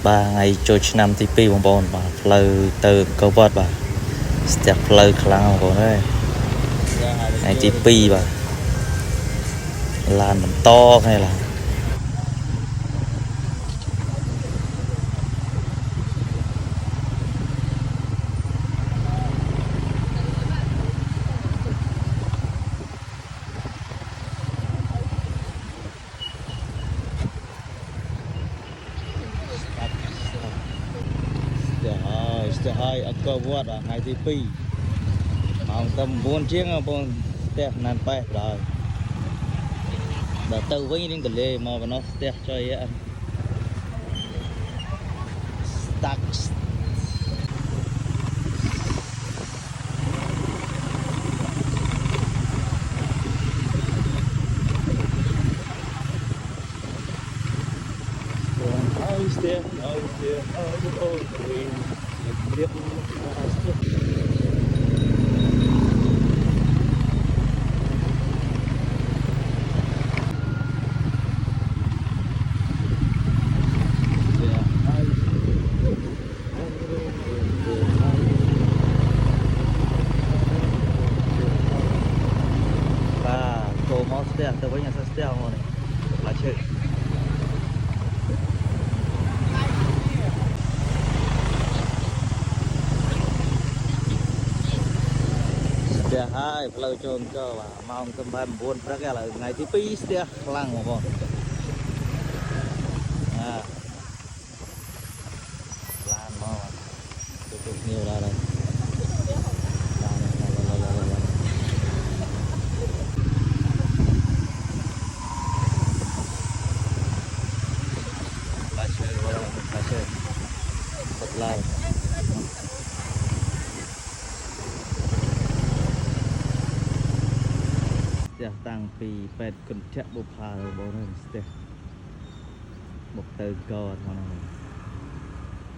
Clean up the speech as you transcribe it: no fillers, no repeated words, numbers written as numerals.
ba ngày trôi năm thì pi bông bông mà fleur từ câu vợt bà step fleur khlang của đấy ngày thì pi bà lan mình to hay là hai ở câu vợt à ngày thì pi Hồng tầm 4 chiếc bọn tè nàn bay rồi đã từ với những cái lề mà nó tè cho ấy stacks từ với nhà xe này là chơi xe hai lâu trôn cho và mong tầm 34 ra là ngày thứ pi xe lăng mà con lan mà được nhiều ra đây lại tăngពីពេទ្យកញ្ចក់បុផារបស់នេះស្ទះបុកទៅកោហ្នឹង